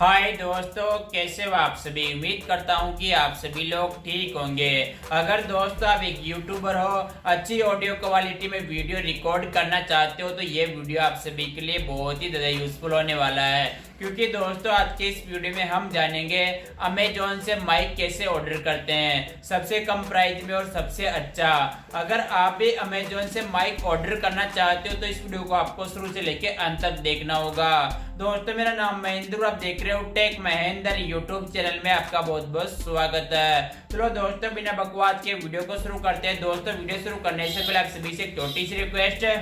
हाय दोस्तों, कैसे हो आप सभी। उम्मीद करता हूँ कि आप सभी लोग ठीक होंगे। अगर दोस्तों आप एक यूट्यूबर हो, अच्छी ऑडियो क्वालिटी में वीडियो रिकॉर्ड करना चाहते हो तो ये वीडियो आप सभी के लिए बहुत ही ज़्यादा यूजफुल होने वाला है। क्योंकि दोस्तों आज के इस वीडियो में हम जानेंगे अमेजोन से माइक कैसे ऑर्डर करते हैं सबसे कम प्राइस में और सबसे अच्छा। अगर आप भी अमेजोन से माइक ऑर्डर करना चाहते हो तो इस वीडियो को आपको शुरू से लेके अंत तक देखना होगा। दोस्तों मेरा नाम महेंद्र, आप देख रहे हो टेक महेंद्र यूट्यूब चैनल में आपका बहुत बहुत स्वागत है। चलो दोस्तों बिना बकवास के वीडियो को शुरू करते हैं। दोस्तों वीडियो शुरू करने से पहले आप सभी से एक छोटी सी रिक्वेस्ट है।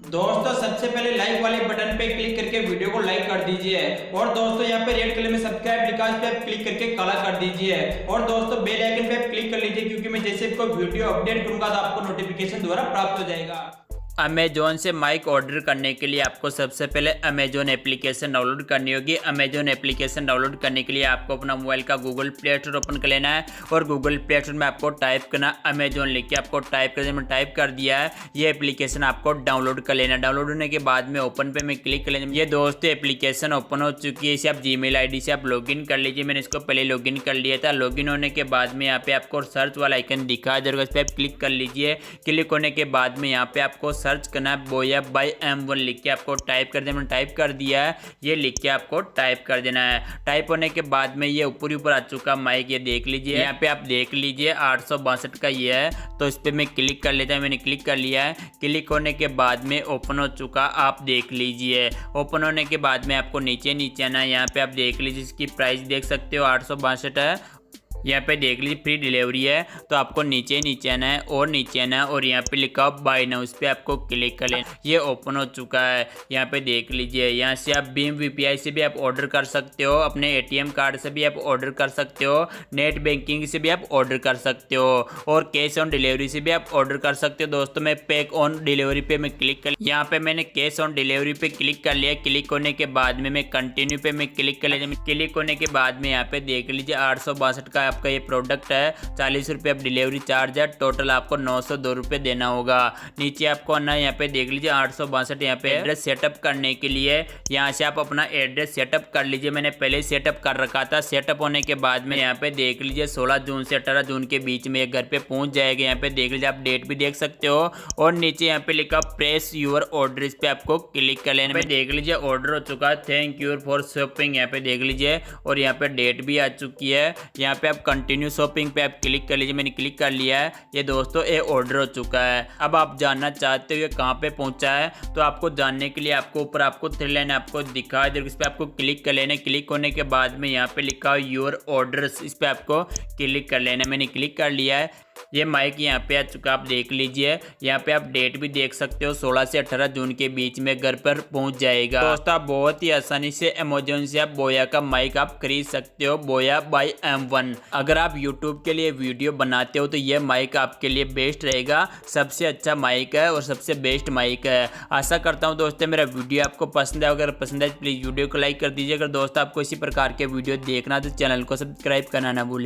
दोस्तों सबसे पहले लाइक वाले बटन पे क्लिक करके वीडियो को लाइक कर दीजिए और दोस्तों यहाँ पे रेड कलर में सब्सक्राइब लिखा है, इस पे क्लिक करके काला कर दीजिए और दोस्तों बेल आइकन पे क्लिक कर लीजिए क्योंकि मैं जैसे कोई वीडियो अपडेट करूंगा तो आपको नोटिफिकेशन द्वारा प्राप्त हो जाएगा। अमेजोन से माइक ऑर्डर करने के लिए आपको सबसे पहले अमेजोन एप्लीकेशन डाउनलोड करनी होगी। अमेजोन एप्लीकेशन डाउनलोड करने के लिए आपको अपना मोबाइल का गूगल प्ले स्टोर ओपन कर लेना है और गूगल प्ले स्टोर में आपको टाइप करना अमेजोन लिख के आपको टाइप कर देना। टाइप कर दिया है, ये एप्लीकेशन आपको डाउनलोड कर लेना। डाउनलोड होने के बाद में ओपन पे में क्लिक कर लेना। ये दोस्तों एप्लीकेशन ओपन हो चुकी है। इसे आप जीमेल आईडी से आप लॉगिन कर लीजिए। मैंने इसको पहले लॉगिन कर लिया था। लॉगिन होने के बाद में यहाँ पे आपको सर्च वाला आइकन दिखा देगा, इस पर आप क्लिक कर लीजिए। क्लिक होने के बाद में यहाँ पे आपको सर्च करना है बोया बाय M1 लिख के आपको टाइप कर देना। टाइप कर दिया है, ये लिख के आपको टाइप कर देना है। टाइप होने के बाद में ये ऊपर आ चुका माइक, ये देख लीजिए। यहाँ पे आप देख लीजिए 862 का ये है, तो इस पर मैं क्लिक कर लेता हूँ। मैंने क्लिक कर लिया है। क्लिक होने के बाद में ओपन हो चुका, आप देख लीजिए। ओपन होने के बाद में आपको नीचे आना है। यहाँ पे आप देख लीजिए, इसकी प्राइस देख सकते हो 862 है। यहाँ पे देख लीजिए फ्री डिलीवरी है, तो आपको नीचे आना है और नीचे आना है और यहाँ पे लिखा हो बाय नाउ, उस पर आपको क्लिक कर लेना। ये ओपन हो चुका है। यहाँ पे देख लीजिए, यहाँ से आप बीम VPI से भी आप ऑर्डर कर सकते हो, अपने ATM कार्ड से भी आप ऑर्डर कर सकते हो, नेट बैंकिंग से भी आप ऑर्डर कर सकते हो और कैश ऑन डिलीवरी से भी आप ऑर्डर कर सकते हो। दोस्तों मैं पैक ऑन डिलीवरी पे मैं क्लिक कर, यहाँ पे मैंने कैश ऑन डिलीवरी पे क्लिक कर लिया। क्लिक होने के बाद में मैं कंटिन्यू पे मैं क्लिक कर लिया। क्लिक होने के बाद में यहाँ पे देख लीजिए 862 का आपका ये प्रोडक्ट है। 40 रुपये आप डिलीवरी चार्ज है, टोटल आपको 902 रुपये देना होगा। नीचे आपको आना है, यहाँ पे देख लीजिए 862। यहाँ पे एड्रेस सेटअप करने के लिए यहाँ से आप अपना एड्रेस सेटअप कर लीजिए। मैंने पहले सेटअप कर रखा था। सेटअप होने के बाद में यहाँ पे देख लीजिए 16 जून से 18 जून के बीच में घर पे पहुंच जाएगा। यहाँ पे देख लीजिए, आप डेट भी देख सकते हो और नीचे यहाँ पे लिखा प्रेस यूर ऑर्डर, इस पे आपको क्लिक कर लेना। देख लीजिए ऑर्डर हो चुका है, थैंक यू फॉर शॉपिंग, यहाँ पे देख लीजिए और यहाँ पे डेट भी आ चुकी है। यहाँ पे आप कंटिन्यू शॉपिंग पे आप क्लिक कर लीजिए। मैंने क्लिक कर लिया है। ये दोस्तों ये ऑर्डर हो चुका है। अब आप जानना चाहते हो ये कहाँ पे पहुंचा है, तो आपको जानने के लिए आपको ऊपर आपको 3 लाइन आपको दिखा दे, इस पे आपको क्लिक कर लेना। क्लिक होने के बाद में यहाँ पे लिखा हो योर ऑर्डर्स, इस पे आपको क्लिक कर लेना। मैंने क्लिक कर लिया है। ये माइक यहाँ पे आ चुका, आप देख लीजिए। यहाँ पे आप डेट भी देख सकते हो, 16 से 18 जून के बीच में घर पर पहुंच जाएगा। दोस्तों आप बहुत ही आसानी से अमेजोन से आप बोया का माइक आप खरीद सकते हो, बोया बाय M1। अगर आप यूट्यूब के लिए वीडियो बनाते हो तो ये माइक आपके लिए बेस्ट रहेगा। सबसे अच्छा माइक है और सबसे बेस्ट माइक है। आशा करता हूँ दोस्तों मेरा वीडियो आपको पसंद है। अगर पसंद है प्लीज़ वीडियो को लाइक कर दीजिए। अगर दोस्तों आपको इसी प्रकार के वीडियो देखना तो चैनल को सब्सक्राइब करना ना भूलें।